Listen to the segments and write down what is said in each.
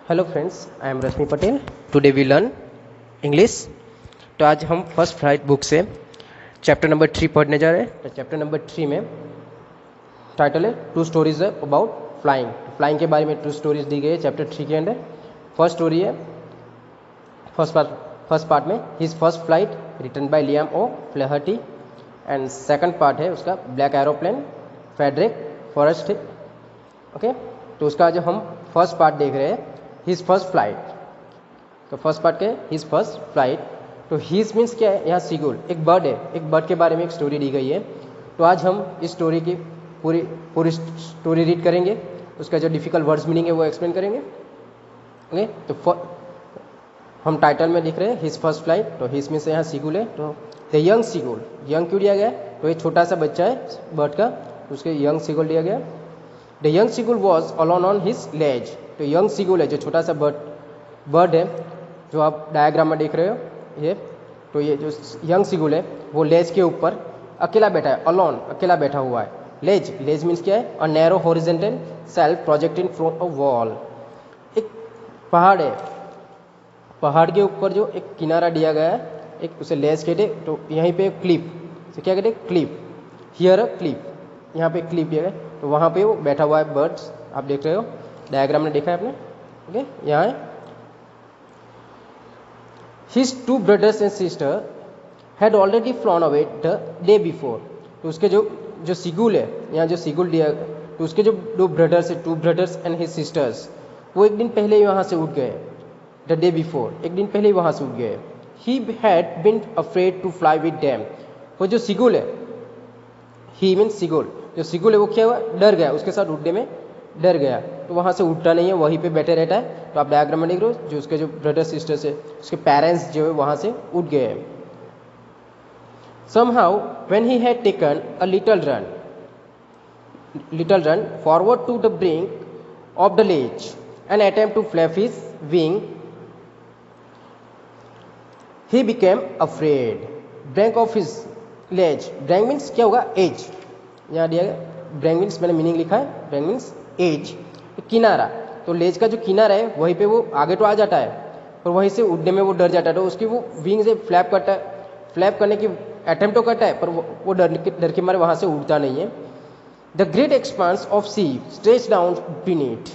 Hello friends, I am Rashmi Patel. Today we learn English. तो आज हम फर्स्ट फ्लाइट बुक से चैप्टर नंबर 3 पढ़ने जा रहे हैं। तो चैप्टर नंबर 3 में टाइटल है two stories about flying. Flying के बारे में टू स्टोरीज दी गई है चैप्टर 3 के अंदर। फर्स्ट स्टोरी है फर्स्ट पार्ट में his first flight written by Liam O Flaherty, and second part है उसका black aeroplane Frederick Forest. Okay, तो उसका जो हम फर्स्ट पार्ट देख रहे हैं हिज फर्स्ट फ्लाइट। तो फर्स्ट पार्ट के हिज फर्स्ट फ्लाइट। तो हिज मीन्स क्या है, यहाँ सीगुल एक बर्ड है, एक बर्ड के बारे में एक स्टोरी दी गई है। तो आज हम इस स्टोरी की पूरी स्टोरी रीड करेंगे, उसका जो डिफिकल्ट वर्ड्स मीनिंग है वो एक्सप्लेन करेंगे। ओके, तो हम टाइटल में लिख रहे हैं हिज फर्स्ट फ्लाइट। तो हिज मीन्स यहाँ सीगुल है। तो द यंग सीगुल, यंग क्यों दिया गया है, तो ये छोटा सा बच्चा है बर्ड का, तो उसके यंग सीगुल दिया गया। The young seagull was alone on his ledge. तो यंग सीगुल है जो छोटा सा बर्ड है जो आप डायग्राम में देख रहे हो ये। तो ये जो यंग सीगुल है वो लेज के ऊपर अकेला बैठा है, अलोन अकेला बैठा हुआ है। लेज मीन्स क्या है, a narrow horizontal self projecting from a wall. एक पहाड़ है, पहाड़ के ऊपर जो एक किनारा दिया गया है, एक उसे लेज कहते। तो यहीं पे क्लिप से क्या कहते हैं, क्लिप, हियर अ क्लिप, यहाँ पे क्लिप दिया गया। तो वहाँ पे वो बैठा हुआ है बर्ड्स, आप देख रहे हो डायग्राम में देखा है आपने। ओके, यहाँ है his two brothers and sister had already flown away the day before. तो उसके जो सीगुल है, यहाँ जो सीगुल दिया, तो उसके जो दो ब्रदर्स है, to brothers and his sisters, वो एक दिन पहले ही वहाँ से उठ गए। द डे बिफोर, एक दिन पहले ही वहाँ से उठ गए। He had been afraid to fly with them. वो जो सीगुल है, ही मीन्स सीगुल, जो सीगुल है वो क्या हुआ, डर गया, उसके साथ उड़ने में डर गया, तो वहाँ से उठता नहीं है, वहीं पे बैठे रहता है। तो आप डायग्राम में देख रहे हो जो उसके जो ब्रदर सिस्टर्स है, उसके पेरेंट्स जो है वहाँ से उठ गए हैं। Somehow when he had taken a little run forward to the brink of the ledge and attempt to flap his wing, he became afraid. Brink of his ledge, brink means क्या होगा, as, यहाँ दिया गया। ब्रैंक means मैंने meaning लिखा है, ब्रैंक means as, तो किनारा। तो लेज का जो किनारा है वहीं पे वो आगे तो आ जाता है, पर वहीं से उड़ने में वो डर जाता है। तो उसकी वो विंग से फ्लैप करता है, फ्लैप करने की अटेम्प्ट तो करता है, पर वो डर के मारे वहाँ से उड़ता नहीं है। The great expanse of sea stretch down beneath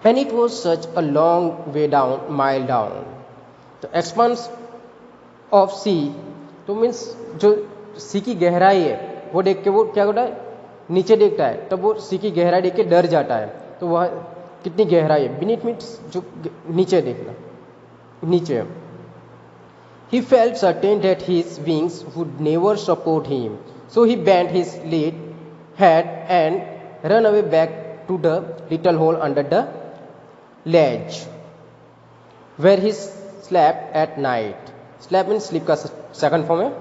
and it was such a long way down, mile down. तो एक्सपांस ऑफ सी तो मीन्स जो सी की गहराई है वो देख के वो क्या होता है, नीचे देखता है, तब वो सी की गहराई देख के डर जाता है। तो वह कितनी गहराई है, बीनीथ मीन्स जो नीचे देखना, नीचे। He felt certain that his wings would never support him, so he bent his lead head and ran away back to the little hole under the ledge, where he slept at night. Slept means sleep का second form है।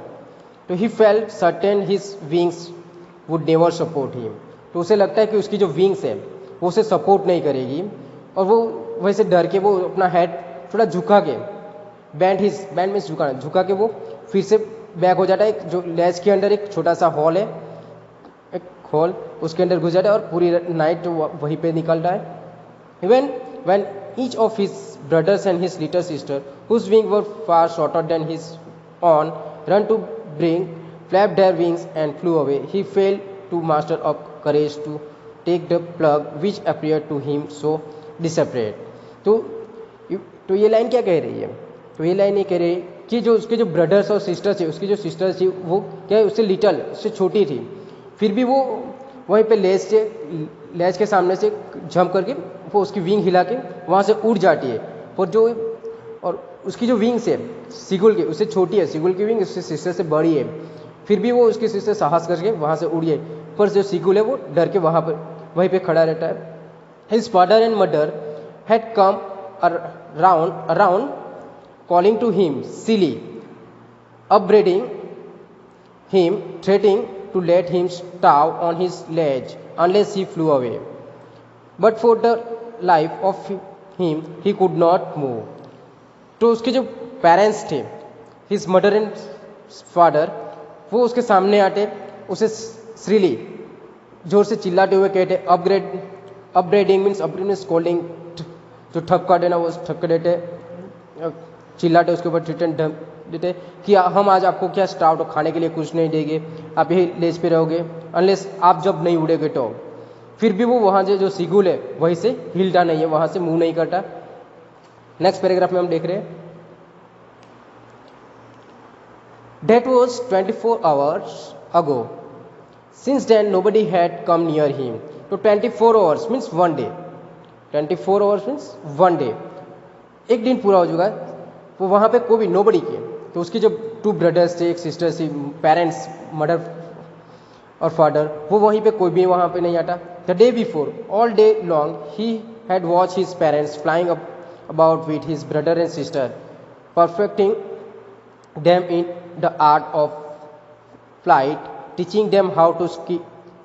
तो he felt certain his wings would never support him. तो उसे लगता है कि उसकी जो विंग्स है वो उसे सपोर्ट नहीं करेगी, और वो वैसे डर के वो अपना हेड थोड़ा झुका के, बैंड मीन्स झुकाना, झुका के वो फिर से बैक हो जाता है। जो लेज के अंदर एक छोटा सा हॉल है, एक हॉल, उसके अंदर घुस जाता है और पूरी नाइट वहीं पे निकलता है। Even when each of his brothers and his little sister whose wing were far shorter than his own run to bring flap their wings and flew away, he fail to master of courage to take the plug which appear to him so desperate. तो ये line क्या कह रही है, तो ये line ये कह रही है कि जो उसके जो ब्रदर्स और सिस्टर्स है, उसकी जो सिस्टर्स थी वो क्या है, उससे लिटल, उससे छोटी थी, फिर भी वो वहीं पे लेज के सामने से जंप करके वो उसकी विंग हिला के वहाँ से उड़ जाती है। और उसकी जो विंग्स है सीगुल की, उससे छोटी है, सीगुल की विंग उससे सिस्टर से बड़ी है, फिर भी वो उसकी सिस्टर साहस करके वहाँ से उड़ी है, पर जो सीगुल है वो डर के वहीं पे खड़ा रहता है। His father and mother had come around calling to him silly, upbraiding him, threatening to let him starve on his ledge unless he flew away. But for the life of him he could not move. तो उसके जो parents थे, his mother and father, वो उसके सामने आते, उसे श्रीली जोर से चिल्लाते हुए कहते, अपग्रेडिंग मीन्स स्कोल्डिंग, जो ठपका देना वो ठपका देते, चिल्लाते उसके ऊपर ट्रीटमेंट देते कि हम आज आपको क्या स्टार्ट खाने के लिए कुछ नहीं देंगे, आप यही लेज पे रहोगे अनलेस आप जब नहीं उड़ेगे तो। फिर भी वो वहाँ से जो सीगुल है वहीं से हिलता नहीं है, वहाँ से मूव नहीं करता। नेक्स्ट पैराग्राफ में हम देख रहे हैं, That was 24 hours ago. Since then, nobody had come near him. तो 24 hours means one day. 24 hours means one day. एक दिन पूरा हो चुका है, वो वहाँ पे कोई भी नोबडी के, तो उसकी जो 2 ब्रदर्स थे, एक सिस्टर थी, पेरेंट्स मदर और फादर, वो वहीं पे कोई भी वहाँ पे नहीं आता। The day before all day long he had watch his parents flying about with his brother and sister, perfecting them in the art of flight, teaching them how to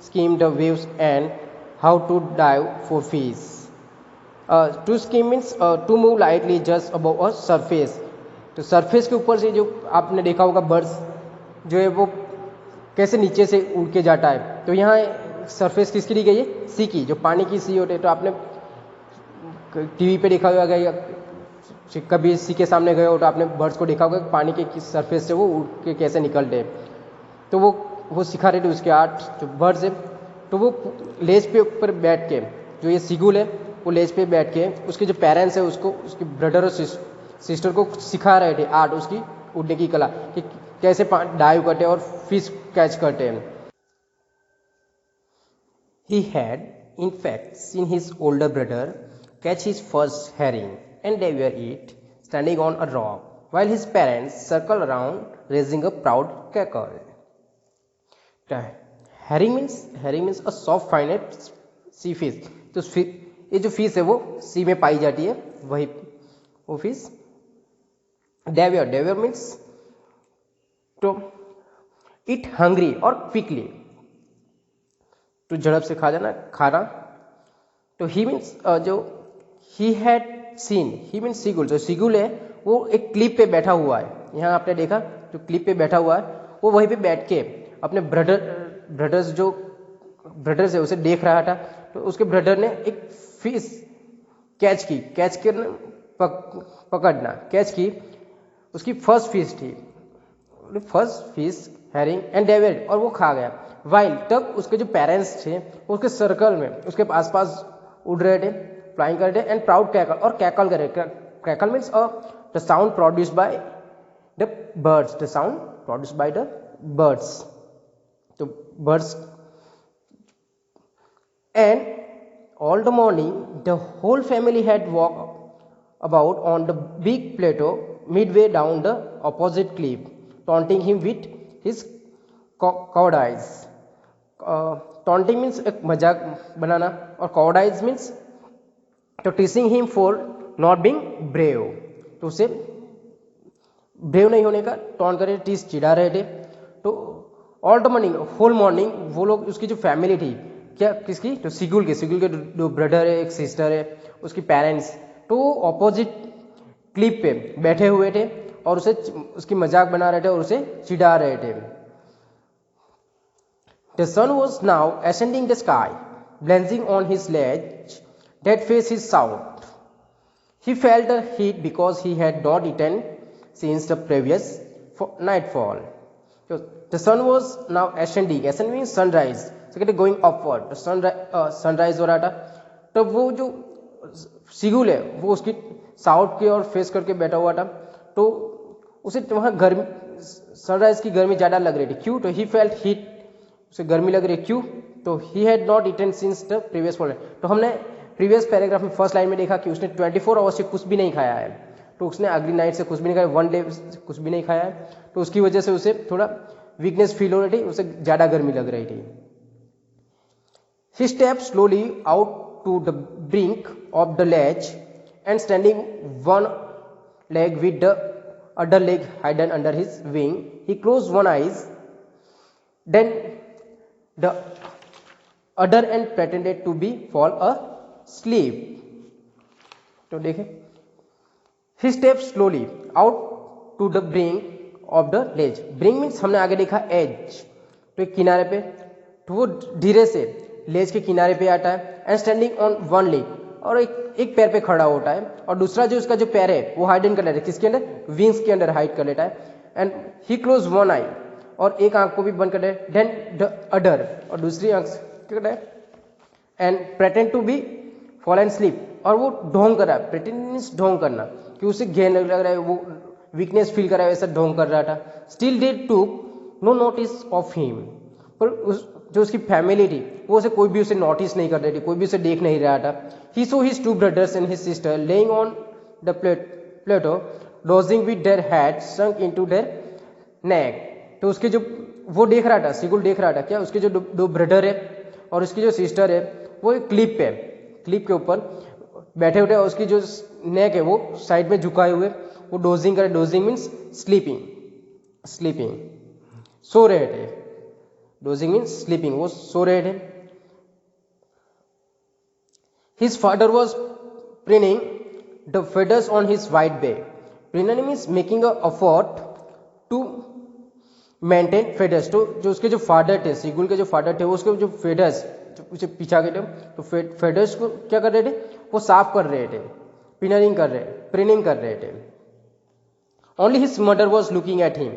skim the waves and how to dive for fish. To skim means to move lightly just above a surface. तो surface के ऊपर से जो आपने देखा होगा birds जो है वो कैसे नीचे से उड़ के जाता है, तो यहाँ सरफेस किसकी दी गई है, सी की, जो पानी की सी होते हैं। तो आपने टीवी पे देखा होगा या कभी सी के सामने गए हो तो आपने बर्ड्स को देखा होगा पानी के किस सरफेस से वो उड़ के कैसे निकलते, तो वो सिखा रहे थे उसके आर्ट जो बर्ड्स है। तो वो लेज पे ऊपर बैठ के, जो ये सीगुल है वो लेज पे बैठ के उसके जो पेरेंट्स है उसको, उसके ब्रदर और सिस्टर को सिखा रहे थे आर्ट, उसकी उड़ने की कला कि कैसे डाइव करते और फिश कैच करते हैं। He had in fact seen his older brother catch his first herring and devour it standing on a rock, while his parents circled around raising a proud cackle. Herring means a soft finite sea fish. तो ये जो fish है वो सी में पाई जाती है, वही वो फिश। devour means तो eat hungry और quickly, तो झड़प से खा जाना, खाना। तो ही मीन्स जो he had seen, he means seagull, जो सीगुल है वो एक क्लिप पे बैठा हुआ है। यहाँ आपने देखा जो क्लिप पे बैठा हुआ है वो वहीं पे बैठ के अपने ब्रदर्स है उसे देख रहा था। तो उसके ब्रदर ने एक फिश कैच की, उसकी फर्स्ट फिश थी, first fish herring and David, और वो खा गया। वाइल तब उसके जो पेरेंट्स थे वो उसके सर्कल में उसके आसपास उड़ रहे थे, फ्लाइंग कर रहे थे, एंड प्राउड कैकल, और कैकल कर रहे। Cackle means the sound produced by the birds, the sound produced by the birds. तो birds and all the morning the whole family had walk about on the big plateau midway down the opposite cliff, taunting him with his coward eyes. Taunting means एक मजाक बनाना, और coward eyes means तो teasing him for not being brave, तो उसे brave नहीं होने का taunt कर रहे, टीस चिढ़ा रहे थे। तो all the morning, whole morning वो लोग, उसकी जो फैमिली थी, क्या किसकी, तो सीगुल के दो ब्रदर है, एक सिस्टर है, उसकी पेरेंट्स, तो ऑपोजिट क्लिप पे बैठे हुए थे और उसे उसकी मजाक बना रहे थे और उसे चिढ़ा रहे थे। The sun was now ascending the sky, blazing on his ledge that faced his south. He felt the heat because he had not eaten since the previous nightfall. So the sun was now ascending. Ascending means sunrise. So कहते going upward. The sunrise हो रहा था। तो वो जो seagull है वो उसकी साउथ की ओर फेस करके बैठा हुआ था, तो उसे वहाँ गर्मी, सनराइज की गर्मी ज़्यादा लग रही थी। क्यों, तो ही फेल्ट हीट, उसे गर्मी लग रही है। क्यों, तो he had not eaten since the previous fall. तो हमने प्रीवियस पैराग्राफ में फर्स्ट लाइन में देखा कि उसने 24 आवर्स से कुछ भी नहीं खाया है, तो उसने अगली नाइट से कुछ भी नहीं खाया, वन डे कुछ भी नहीं खाया है, तो उसकी वजह से उसे थोड़ा वीकनेस फील हो रही थी, उसे ज़्यादा गर्मी लग रही थी। He step slowly out to the brink of the ledge and standing one leg with the other leg hidden under his wing, he closed one eyes, then the other and pretended to be fall asleep. तो देखें, he stepped slowly out to the brink of the ledge. Brink means हमने आगे देखा edge, तो एक किनारे पे, तो वो धीरे से लेज के किनारे पे आता है, and standing on one leg, और एक पैर पे खड़ा होता है, और दूसरा जो उसका जो पैर है वो हाइड कर लेता है, किसके अंदर, विंग्स के अंदर हाइड कर लेता है। एंड ही क्लोज वन आई, और एक आंख को भी बंद कर दे, देन द अदर, और दूसरी आंख क्या करता है, and pretend to be fall and sleep, और वो ढोंग कर रहा है, प्रेटेंड मीन्स ढोंग करना, कि उसे घेन लग रहा है, वो वीकनेस फील कर रहा है, वैसा ढोंग कर रहा था। स्टिल दे टूक नो नोटिस ऑफ हिम, पर जो उसकी फैमिली थी वो उसे कोई भी उसे नोटिस नहीं कर रही थी, कोई भी उसे देख नहीं रहा था। He saw his two brothers and his sister lying on the plateau dozing with their head sunk into their neck, तो उसके जो वो देख रहा था, सिगुल देख रहा था क्या, उसके जो दो ब्रदर है और उसकी जो सिस्टर है वो एक क्लिप के ऊपर बैठे हुए, और उसकी जो नेक है वो साइड में झुकाए हुए, वो डोजिंग करे, डोजिंग मीन्स स्लीपिंग, सो रहे थे, डोजिंग मीन्स स्लीपिंग, वो सो रहे थे। His father was preening the feathers on his white back, preening means making a effort to maintain feathers, तो जो उसके जो फादर थे, सिगुल के जो फादर थे, वो उसके जो फेदर्स उसे पीछा गए थे, तो फेदर्स को क्या कर रहे थे, वो साफ कर रहे थे, प्रिनिंग कर रहे थे। Only his mother was looking at him,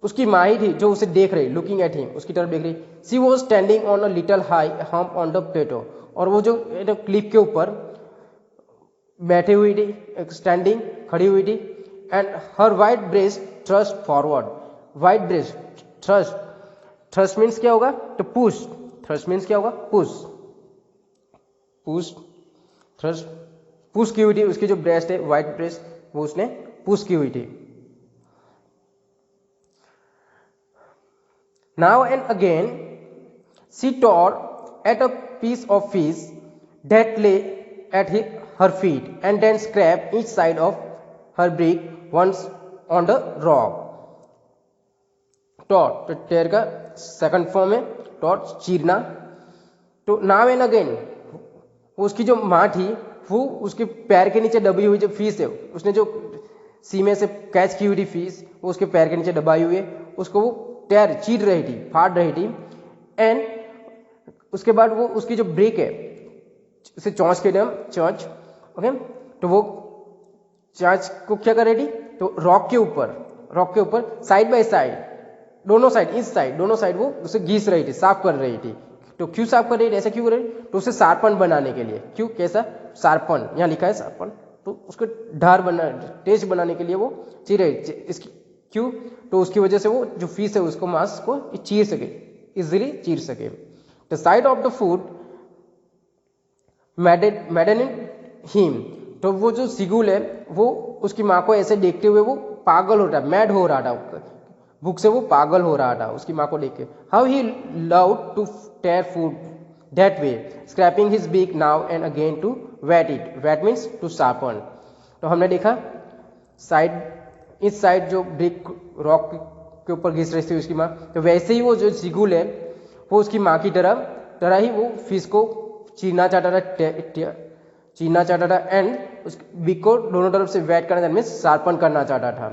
उसकी माँ ही थी जो उसे देख रही, लुकिंग एट हिम, उसकी तरफ देख रही। She was standing on a little high hump on the plateau, और वो जो क्लिप के ऊपर बैठी हुई थी, स्टैंडिंग खड़ी हुई थी। And her white breast thrust forward, white breast thrust means क्या होगा, तो पुश, थ्रस्ट मीन्स क्या होगा, पुश की हुई थी, उसकी जो ब्रेस्ट है वाइट ब्रेस्ट वो उसने पुश की हुई थी। Now and again she tore at a piece of fish that lay at her feet and then scraped each side of her beak once on the rock. Tore, तो टेर का second form है Tor, चीरना। तो now and again उसकी जो माँ थी वो उसके पैर के नीचे दबी हुई जो फिश है, उसने जो सीमे से कैच की हुई थी फिश, वो उसके पैर के नीचे दबाई हुई है, उसको वो टेर चीर रही थी, फाड़ रही थी। एंड उसके बाद वो उसकी जो ब्रेक है उसे चौंच के नाम चौंच, ओके, तो वो चौंच को क्या कर रही थी, तो रॉक के ऊपर साइड बाय साइड, दोनों साइड वो उसे घिस रही थी, साफ कर रही थी। तो क्यों साफ कर रही थी, ऐसा क्यों कर रही थी, तो उसे शार्पन बनाने के लिए। क्यों, कैसा शार्पन, यहाँ लिखा है शार्पन, तो उसको धार तेज बनाने के लिए वो चीर रही, इसकी क्यों, तो उसकी वजह से वो जो फिश है उसको मांस को चीर सके, इजीली चीर सके। The side of the food maddening him, तो वो जो सिगुल है वो उसकी माँ को ऐसे देखते हुए वो पागल हो रहा, मैड हो रहा था, भूख से वो पागल हो रहा था उसकी माँ को देख के। How he loved to tear food that way, scraping his beak now and again to whet it, whet means to sharpen. तो हमने देखा इस साइड जो ब्रिक रॉक के ऊपर घिस रही थी उसकी माँ, तो वैसे ही वो जो सिगुल है वो उसकी माँ की तरह ही वो फिश को चीरना चाहता था एंड उस बिक को दोनों तरफ से वेट करना, मीन्स शार्पन करना चाहता था।